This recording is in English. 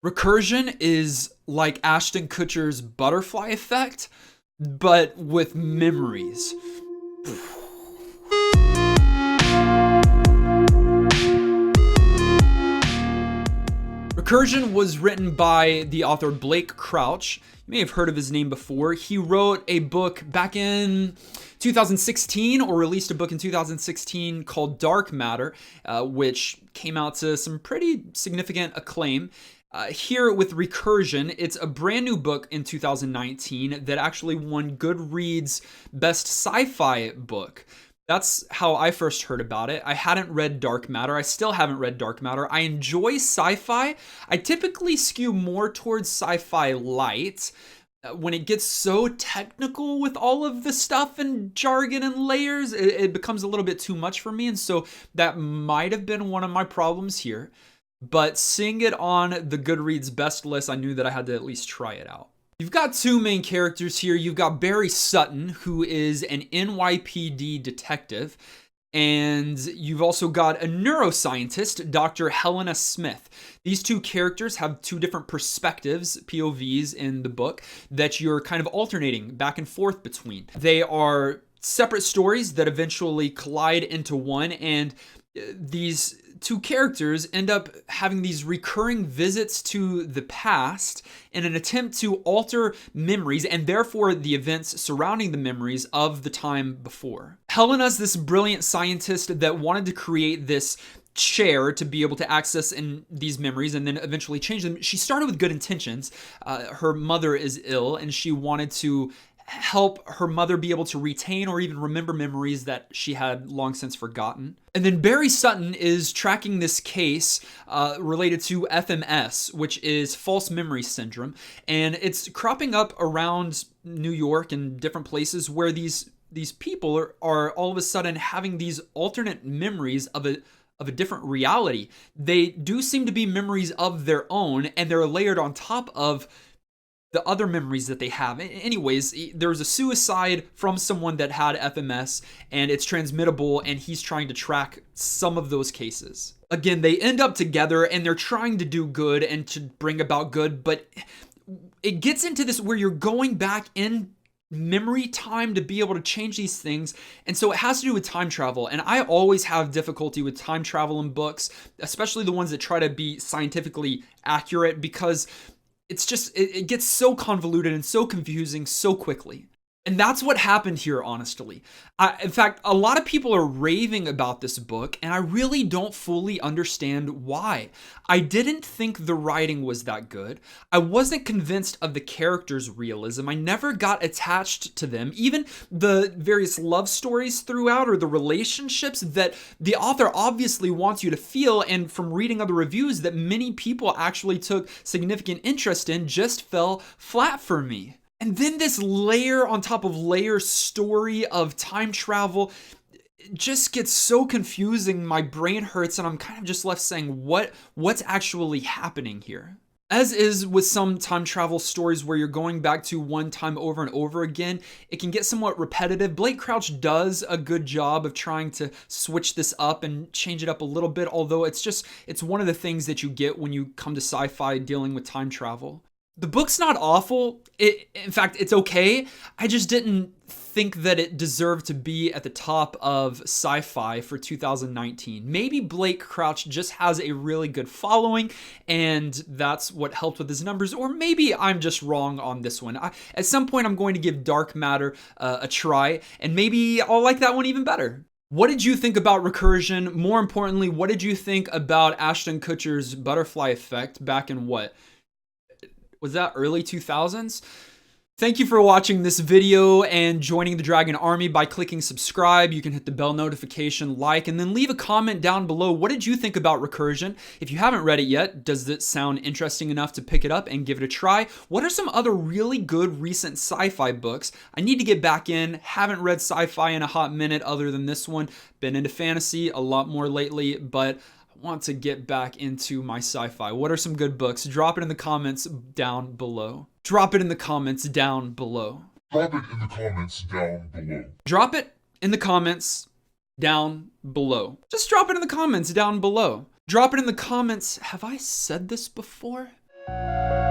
Recursion is like Ashton Kutcher's butterfly effect, but with memories. Recursion was written by the author Blake Crouch. You may have heard of his name before. He wrote a book back in 2016, or released a book in 2016 called Dark Matter, which came out to some pretty significant acclaim. Here with Recursion, it's a brand new book in 2019 that actually won Goodreads Best Sci-Fi Book. That's how I first heard about it. I hadn't read Dark Matter. I still haven't read Dark Matter. I enjoy sci-fi. I typically skew more towards sci-fi light. When it gets so technical with all of the stuff and jargon and layers, it becomes a little bit too much for me. And so that might have been one of my problems here. But seeing it on the Goodreads best list, I knew that I had to at least try it out. You've got two main characters here. You've got Barry Sutton, who is an NYPD detective, and you've also got a neuroscientist, Dr. Helena Smith. These two characters have two different perspectives, POVs, in the book that you're kind of alternating back and forth between. They are separate stories that eventually collide into one, and these two characters end up having these recurring visits to the past in an attempt to alter memories and therefore the events surrounding the memories of the time before. Helena's this brilliant scientist that wanted to create this chair to be able to access in these memories and then eventually change them. She started with good intentions. Her mother is ill and she wanted to help her mother be able to retain or even remember memories that she had long since forgotten. And then Barry Sutton is tracking this case related to FMS, which is false memory syndrome. And it's cropping up around New York and different places where these people are all of a sudden having these alternate memories of a different reality. They do seem to be memories of their own, and they're layered on top of the other memories that they have. Anyways, there was a suicide from someone that had FMS, and it's transmittable, and he's trying to track some of those cases. Again, they end up together, and they're trying to do good and to bring about good, but it gets into this where you're going back in memory time to be able to change these things, and so it has to do with time travel. And I always have difficulty with time travel in books, especially the ones that try to be scientifically accurate, because it's just, it gets so convoluted and so confusing so quickly. And that's what happened here, honestly. In fact, a lot of people are raving about this book, and I really don't fully understand why. I didn't think the writing was that good. I wasn't convinced of the characters' realism. I never got attached to them. Even the various love stories throughout, or the relationships that the author obviously wants you to feel, and from reading other reviews that many people actually took significant interest in, just fell flat for me. And then this layer on top of layer story of time travel just gets so confusing. My brain hurts and I'm kind of just left saying, what's actually happening here? As is with some time travel stories where you're going back to one time over and over again, it can get somewhat repetitive. Blake Crouch does a good job of trying to switch this up and change it up a little bit, although it's one of the things that you get when you come to sci-fi dealing with time travel. The book's not awful. In fact, it's okay. I just didn't think that it deserved to be at the top of sci-fi for 2019. Maybe Blake Crouch just has a really good following, and that's what helped with his numbers. Or maybe I'm just wrong on this one. At some point, I'm going to give Dark Matter a try, and maybe I'll like that one even better. What did you think about Recursion? More importantly, what did you think about Ashton Kutcher's butterfly effect back in what? Was that early 2000s? Thank you for watching this video and joining the Dragon Army by clicking subscribe. You can hit the bell notification, like, and then leave a comment down below. What did you think about Recursion? If you haven't read it yet, does it sound interesting enough to pick it up and give it a try? What are some other really good recent sci-fi books? I need to get back in. Haven't read sci-fi in a hot minute other than this one. Been into fantasy a lot more lately, but want to get back into my sci-fi. What are some good books? Drop it in the comments down below. Drop it in the comments down below. Drop it in the comments down below. Drop it in the comments down below. Just drop it in the comments down below. Drop it in the comments. Have I said this before? Bye.